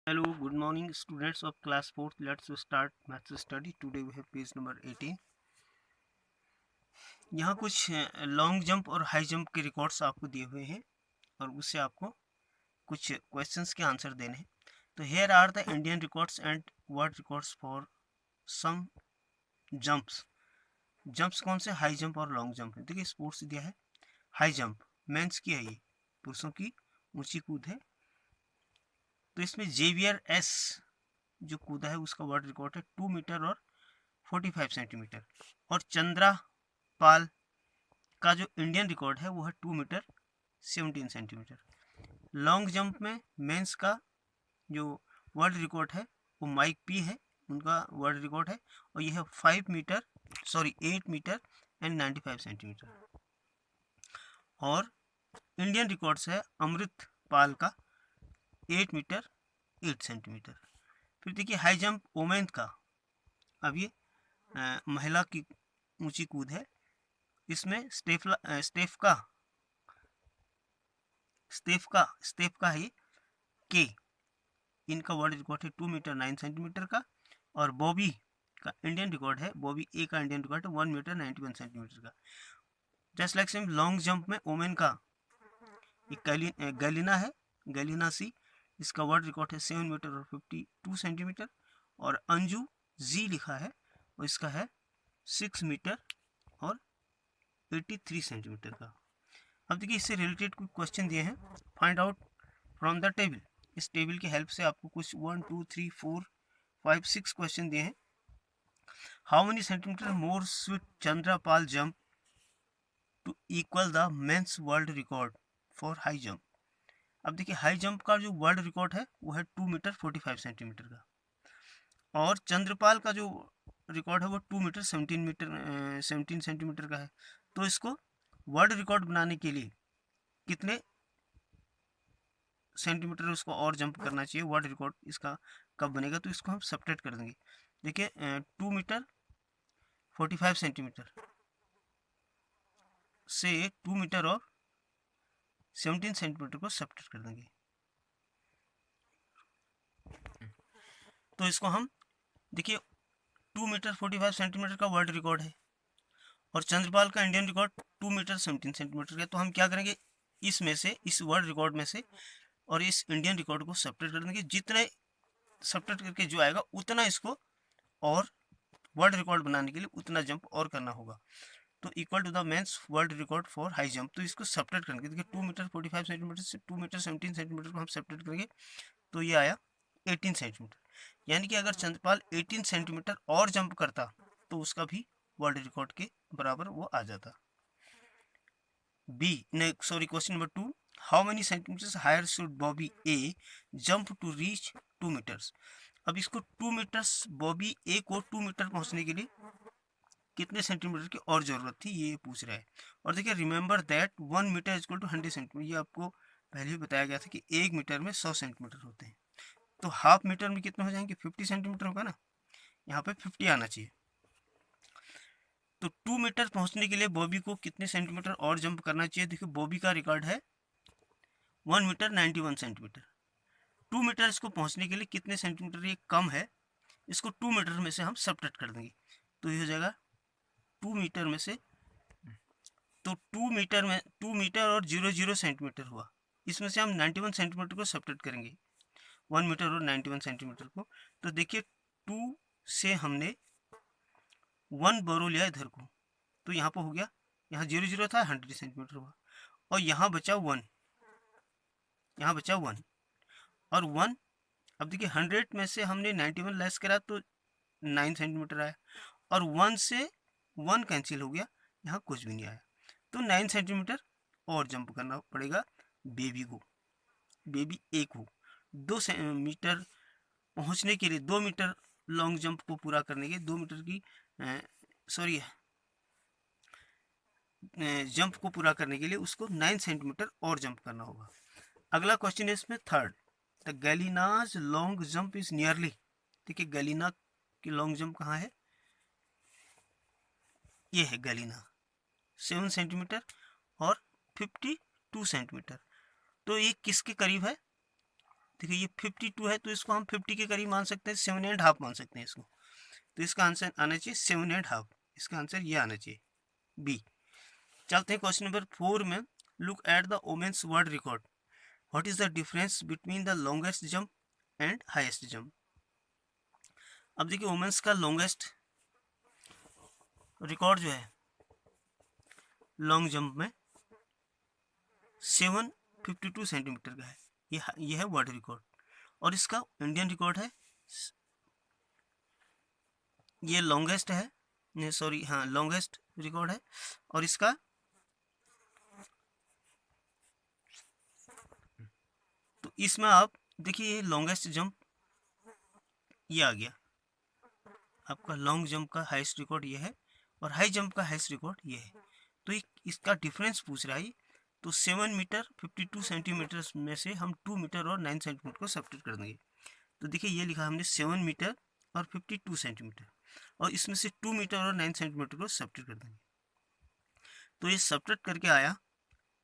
Hello, good morning students of class 4th. Let's start maths study. Today we have page number 18. यहाँ कुछ long jump और high jump के records आपको दिए हुए हैं और उससे आपको कुछ क्वेश्चंस के आंसर देने हैं. तो here are the Indian records and world records for some jumps. Jumps कौन से? हाई जंप और लॉन्ग जंप है. देखिए स्पोर्ट्स दिया है. हाई जंप मेंस की है, ये पुरुषों की ऊंची कूद है. तो इसमें जेवियर एस जो कूदा है उसका वर्ल्ड रिकॉर्ड है 2 मीटर और 45 सेंटीमीटर. और चंद्रा पाल का जो इंडियन रिकॉर्ड है वो है 2 मीटर 17 सेंटीमीटर. लॉन्ग जंप में मेंस का जो वर्ल्ड रिकॉर्ड है वो माइक पी है, उनका वर्ल्ड रिकॉर्ड है और यह है 8 मीटर एंड 95 सेंटीमीटर. और इंडियन रिकॉर्ड्स है अमृत पाल का 8 मीटर 8 सेंटीमीटर. फिर देखिए हाई जंप वोमेन का, अब ये महिला की ऊंची कूद है. इसमें स्टेफका है ये के, इनका वर्ल्ड रिकॉर्ड है 2 मीटर 9 सेंटीमीटर का. और बॉबी का इंडियन रिकॉर्ड है, बॉबी ए का इंडियन रिकॉर्ड है 1 मीटर 91 सेंटीमीटर का. Just like same long jump में वोमेन का गैलिना है, गैलिना सी, इसका वर्ल्ड रिकॉर्ड है 7 मीटर और 52 सेंटीमीटर. और अंजू जी लिखा है और इसका है 6 मीटर और 83 सेंटीमीटर का. अब देखिए इससे रिलेटेड कुछ क्वेश्चन दिए हैं. Find out from the table. इस टेबल की हेल्प से आपको कुछ 1 2 3 4 5 6 क्वेश्चन दिए हैं. How many centimetre more sweet Chandrapal jump to equal the men's world record for high jump. अब देखिए हाई जंप का जो वर्ल्ड रिकॉर्ड है वो है 2 मीटर 45 सेंटीमीटर का. और चंद्रपाल का जो रिकॉर्ड है वो 2 मीटर 17 सेंटीमीटर का है. तो इसको वर्ल्ड रिकॉर्ड बनाने के लिए कितने सेंटीमीटर उसको और जंप करना चाहिए, वर्ल्ड रिकॉर्ड इसका कब बनेगा? तो इसको हम सब्ट्रैक्ट कर देंगे. देखिए 2 मीटर 45 सेंटीमीटर से 2 मीटर और 17 सेंटीमीटर को सब्ट्रैक्ट कर देंगे. तो इसको हम देखिए 2 मीटर 45 सेंटीमीटर का वर्ल्ड रिकॉर्ड है और चंद्रपाल का इंडियन रिकॉर्ड 2 मीटर 17 सेंटीमीटर का. तो हम क्या करेंगे, इसमें से, इस वर्ल्ड रिकॉर्ड में से और इस इंडियन रिकॉर्ड को सब्ट्रैक्ट कर देंगे. जितने सब्ट्रैक्ट करके जो आएगा उतना इसको और वर्ल्ड रिकॉर्ड बनाने के लिए उतना जंप और करना होगा. तो equal to the men's world record for high jump. तो इसको सब्ट्रैक्ट करेंगे. देखिए 2 मीटर 45 सेंटीमीटर से 2 मीटर 17 सेंटीमीटर को हम सब्ट्रैक्ट करेंगे तो ये आया 18 सेंटीमीटर. यानी कि अगर चंद्रपाल 18 सेंटीमीटर और जंप करता तो उसका भी वर्ल्ड रिकॉर्ड के बराबर वो आ जाता. Question number 2. How many centimetres higher should Bobby a jump to reach 2 metres. अब इसको 2 मीटर्स, बॉबी ए को 2 मीटर पहुंचने के लिए कितने सेंटीमीटर की और जरूरत थी, ये पूछ रहा है. और देखिए remember that 1 metre is equal to 100 centimetre. ये आपको पहले ही बताया गया था कि 1 मीटर में 100 सेंटीमीटर होते हैं. तो हाफ मीटर में कितने हो जाएंगे? 50 सेंटीमीटर होगा ना, यहाँ पे 50 आना चाहिए. तो 2 मीटर पहुंचने के लिए बॉबी को कितने सेंटीमीटर और जंप करना चाहिए? देखिए बॉबी का रिकॉर्ड है 1 मीटर 91 सेंटीमीटर. 2 मीटर इसको पहुंचने के लिए कितने सेंटीमीटर ये कम है, इसको 2 मीटर में से हम सब्ट्रैक्ट कर देंगे. तो ये हो जाएगा 2 मीटर में से, तो 2 मीटर और 00 सेंटीमीटर हुआ. इसमें से हम 91 सेंटीमीटर को सब्ट्रैक्ट करेंगे 1 मीटर और 91 सेंटीमीटर को. तो देखिए 2 से हमने 1 बोरो लिया इधर को, तो यहाँ पर हो गया, यहाँ 00 था 100 सेंटीमीटर हुआ और यहाँ बचा 1, यहाँ बचा 1 और 1. अब देखिए 100 में से हमने 91 लेस करा तो 9 सेंटीमीटर आया और 1 से 1 कैंसिल हो गया, यहाँ कुछ भी नहीं आया. तो 9 सेंटीमीटर और जंप करना पड़ेगा बेबी को, बेबी ए को. 2 मीटर पहुँचने के लिए, 2 मीटर लॉन्ग जंप को पूरा करने के 2 मीटर की जंप को पूरा करने के लिए उसको 9 सेंटीमीटर और जंप करना होगा. अगला क्वेश्चन है इसमें third. The Galina's long jump is nearly. देखिए गैलिना की लॉन्ग जंप कहाँ है, ये है गैलिना, 7 सेंटीमीटर और 52 सेंटीमीटर. तो ये किसके करीब है? देखिए ये 52 है तो इसको हम 50 के करीब मान सकते हैं, 7.5 मान सकते हैं इसको। तो इसका आंसर आना चाहिए 7.5, इसका आंसर ये आना चाहिए बी। चलते हैं क्वेश्चन नंबर 4 में। Look at the women's world record, what is the difference between the longest jump and highest jump. अब देखिए वुमेन्स का लॉन्गेस्ट रिकॉर्ड जो है लॉन्ग जंप में 752 सेंटीमीटर का है, ये है वर्ल्ड रिकॉर्ड। और इसका इंडियन रिकॉर्ड है, ये लॉन्गेस्ट है, नहीं सॉरी हाँ लॉन्गेस्ट रिकॉर्ड है। और इसका तो इसमें आप देखिए ये लॉन्गेस्ट जंप ये आ गया आपका, लॉन्ग जंप का हाईएस्ट रिकॉर्ड ये है और हाई जंप का हाईएस्ट रिकॉर्ड ये है। तो इसका डिफरेंस पूछ रहा है। तो 7 मीटर 52 सेंटीमीटर में से हम 2 मीटर और 9 सेंटीमीटर को सब्ट्रैक्ट कर देंगे। तो देखिए ये लिखा हमने 7 मीटर और 52 सेंटीमीटर, और इसमें से 2 मीटर और 9 सेंटीमीटर को सब्ट्रैक्ट कर देंगे। तो ये सब्ट्रैक्ट करके आया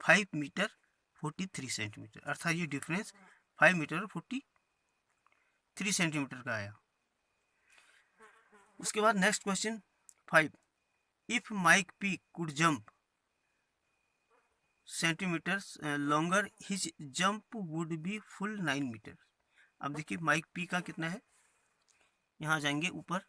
5 मीटर 43 सेंटीमीटर, अर्थात ये डिफरेंस 5 मीटर और 43 सेंटीमीटर का आया। उसके बाद next question 5, if Mike P could jump centimetres longer his jump would be full 9 metre. अब देखिए माइक पी का कितना है, यहाँ जाएंगे ऊपर,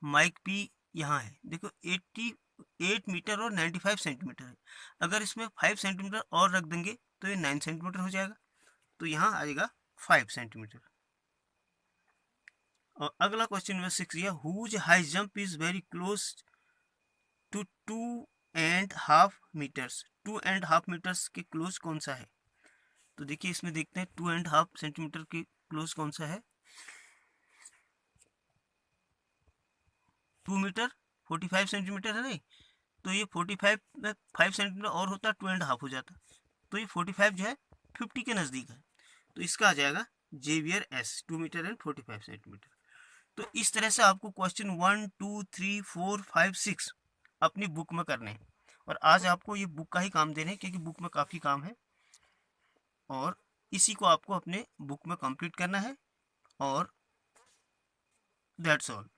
माइक पी यहाँ है देखो 88 मीटर और 95 सेंटीमीटर है। अगर इसमें 5 सेंटीमीटर और रख देंगे तो ये 9 सेंटीमीटर हो जाएगा, तो यहाँ आएगा 5 सेंटीमीटर। और अगला क्वेश्चन नंबर 6 है, whose high jump is very close to 2.5 metres. 2.5 metres के क्लोज कौन सा है। तो देखिए इसमें देखते हैं 2.5 सेंटीमीटर के क्लोज कौन सा है। 2 मीटर 45 सेंटीमीटर है नहीं, तो ये 45 में 5 सेंटीमीटर और होता 2.5 हो जाता, तो ये 45 जो है 50 के नज़दीक है। तो इसका आ जाएगा Xavier S 2 metre and 45 centimetre. तो इस तरह से आपको क्वेश्चन 1 2 3 4 5 6 अपनी बुक में करने हैं। और आज आपको ये बुक का ही काम देने हैं क्योंकि बुक में काफ़ी काम है, और इसी को आपको अपने बुक में कंप्लीट करना है। और दैट्स ऑल।